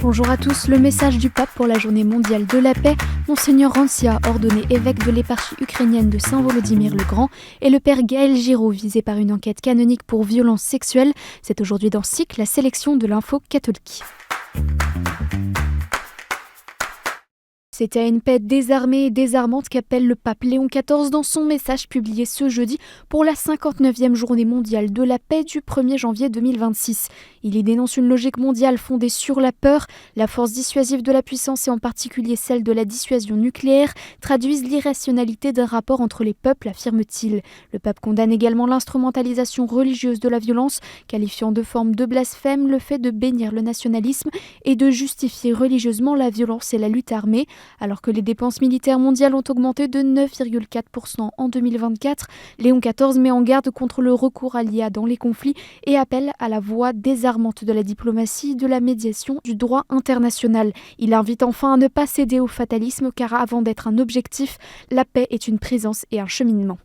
Bonjour à tous, le message du pape pour la journée mondiale de la paix. Monseigneur Rancia, ordonné évêque de l'éparchie ukrainienne de Saint-Volodymyr le Grand, et le père Gaël Giraud, visé par une enquête canonique pour violences sexuelles. C'est aujourd'hui dans SIC, la sélection de l'info catholique. C'est à une paix désarmée et désarmante qu'appelle le pape Léon XIV dans son message publié ce jeudi pour la 59e journée mondiale de la paix du 1er janvier 2026. Il y dénonce une logique mondiale fondée sur la peur. La force dissuasive de la puissance et en particulier celle de la dissuasion nucléaire traduisent l'irrationalité d'un rapport entre les peuples, affirme-t-il. Le pape condamne également l'instrumentalisation religieuse de la violence, qualifiant de forme de blasphème le fait de bénir le nationalisme et de justifier religieusement la violence et la lutte armée. Alors que les dépenses militaires mondiales ont augmenté de 9,4% en 2024, Léon XIV met en garde contre le recours à l'IA dans les conflits et appelle à la voie désarmante de la diplomatie, de la médiation, du droit international. Il invite enfin à ne pas céder au fatalisme car avant d'être un objectif, la paix est une présence et un cheminement.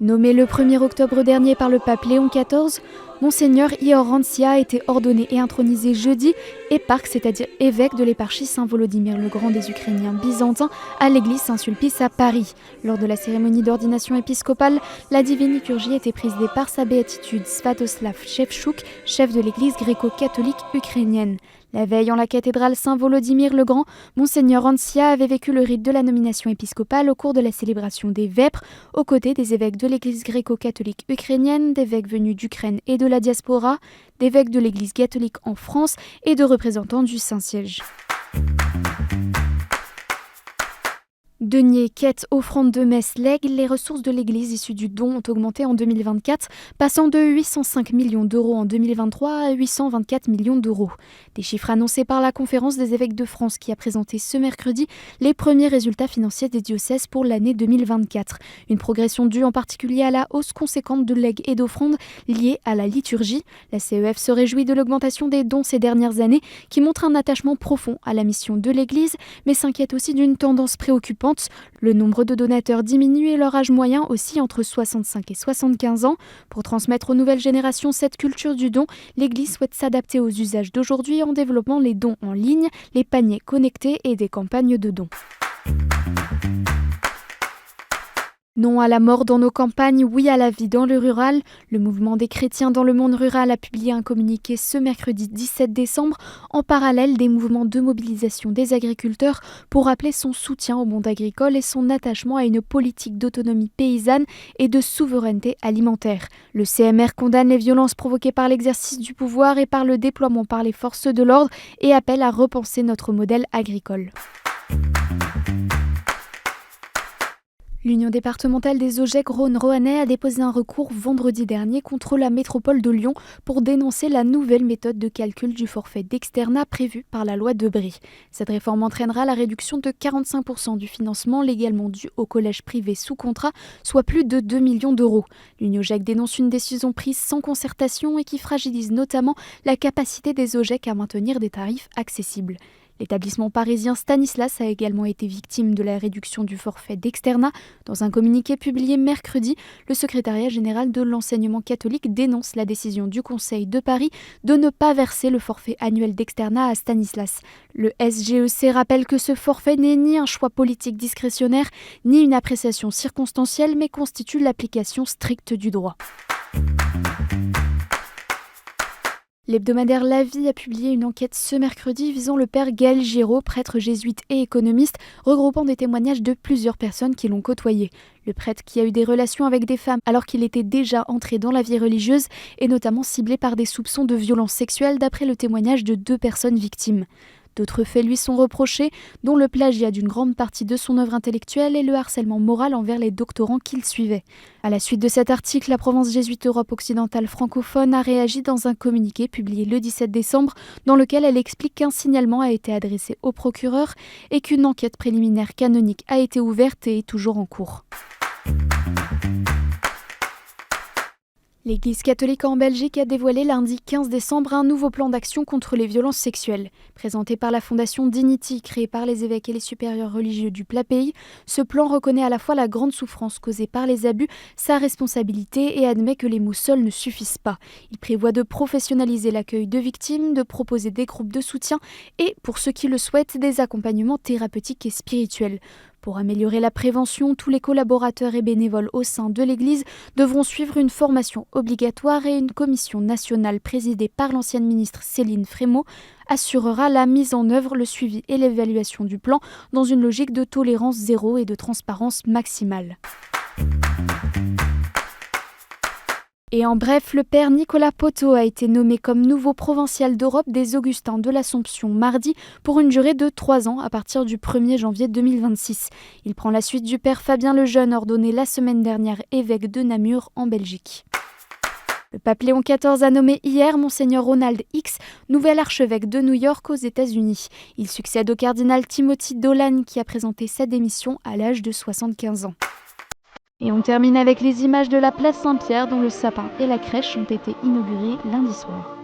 Nommé le 1er octobre dernier par le pape Léon XIV, Monseigneur Ihor Rancia a été ordonné et intronisé jeudi éparque, c'est-à-dire évêque de l'éparchie Saint-Volodymyr le Grand des Ukrainiens byzantins à l'église Saint-Sulpice à Paris. Lors de la cérémonie d'ordination épiscopale, la divine liturgie était présidée par sa béatitude Svatoslav Shevchuk, chef de l'église gréco-catholique ukrainienne. La veille en la cathédrale Saint-Volodymyr le Grand, Monseigneur Rancia avait vécu le rite de la nomination épiscopale au cours de la célébration des Vêpres, aux côtés des évêques de l'église gréco-catholique ukrainienne, d'évêques venus d'Ukraine et de la diaspora, d'évêques de l'église catholique en France et de représentants du Saint-Siège. Deniers, quêtes, offrandes de messe, legs, les ressources de l'Église issues du don ont augmenté en 2024, passant de 805 millions d'euros en 2023 à 824 millions d'euros. Des chiffres annoncés par la Conférence des évêques de France qui a présenté ce mercredi les premiers résultats financiers des diocèses pour l'année 2024. Une progression due en particulier à la hausse conséquente de legs et d'offrandes liées à la liturgie. La CEF se réjouit de l'augmentation des dons ces dernières années qui montre un attachement profond à la mission de l'Église, mais s'inquiète aussi d'une tendance préoccupante. Le nombre de donateurs diminue et leur âge moyen aussi entre 65 et 75 ans. Pour transmettre aux nouvelles générations cette culture du don, l'Église souhaite s'adapter aux usages d'aujourd'hui en développant les dons en ligne, les paniers connectés et des campagnes de dons. Non à la mort dans nos campagnes, oui à la vie dans le rural. Le mouvement des chrétiens dans le monde rural a publié un communiqué ce mercredi 17 décembre, en parallèle des mouvements de mobilisation des agriculteurs pour rappeler son soutien au monde agricole et son attachement à une politique d'autonomie paysanne et de souveraineté alimentaire. Le CMR condamne les violences provoquées par l'exercice du pouvoir et par le déploiement par les forces de l'ordre et appelle à repenser notre modèle agricole. L'Union départementale des OGEC-Rhône-Roannais a déposé un recours vendredi dernier contre la métropole de Lyon pour dénoncer la nouvelle méthode de calcul du forfait d'externat prévue par la loi Debré. Cette réforme entraînera la réduction de 45% du financement légalement dû aux collèges privés sous contrat, soit plus de 2 millions d'euros. L'UNIOGEC dénonce une décision prise sans concertation et qui fragilise notamment la capacité des OGEC à maintenir des tarifs accessibles. L'établissement parisien Stanislas a également été victime de la réduction du forfait d'externat. Dans un communiqué publié mercredi, le secrétariat général de l'enseignement catholique dénonce la décision du Conseil de Paris de ne pas verser le forfait annuel d'externat à Stanislas. Le SGEC rappelle que ce forfait n'est ni un choix politique discrétionnaire, ni une appréciation circonstancielle, mais constitue l'application stricte du droit. L'hebdomadaire La Vie a publié une enquête ce mercredi visant le père Gaël Giraud, prêtre jésuite et économiste, regroupant des témoignages de plusieurs personnes qui l'ont côtoyé. Le prêtre, qui a eu des relations avec des femmes alors qu'il était déjà entré dans la vie religieuse, est notamment ciblé par des soupçons de violences sexuelles d'après le témoignage de 2 personnes victimes. D'autres faits lui sont reprochés, dont le plagiat d'une grande partie de son œuvre intellectuelle et le harcèlement moral envers les doctorants qu'il suivait. À la suite de cet article, la Provence jésuite Europe occidentale francophone a réagi dans un communiqué publié le 17 décembre, dans lequel elle explique qu'un signalement a été adressé au procureur et qu'une enquête préliminaire canonique a été ouverte et est toujours en cours. L'Église catholique en Belgique a dévoilé lundi 15 décembre un nouveau plan d'action contre les violences sexuelles. Présenté par la fondation Dignity, créée par les évêques et les supérieurs religieux du plat pays, ce plan reconnaît à la fois la grande souffrance causée par les abus, sa responsabilité et admet que les mots seuls ne suffisent pas. Il prévoit de professionnaliser l'accueil de victimes, de proposer des groupes de soutien et, pour ceux qui le souhaitent, des accompagnements thérapeutiques et spirituels. Pour améliorer la prévention, tous les collaborateurs et bénévoles au sein de l'Église devront suivre une formation obligatoire et une commission nationale présidée par l'ancienne ministre Céline Frémaux assurera la mise en œuvre, le suivi et l'évaluation du plan dans une logique de tolérance zéro et de transparence maximale. Et en bref, le père Nicolas Poteau a été nommé comme nouveau provincial d'Europe des Augustins de l'Assomption mardi pour une durée de 3 ans à partir du 1er janvier 2026. Il prend la suite du père Fabien Lejeune, ordonné la semaine dernière évêque de Namur en Belgique. Le pape Léon XIV a nommé hier Monseigneur Ronald Hicks, nouvel archevêque de New York aux États-Unis. Il succède au cardinal Timothy Dolan qui a présenté sa démission à l'âge de 75 ans. Et on termine avec les images de la place Saint-Pierre dont le sapin et la crèche ont été inaugurés lundi soir.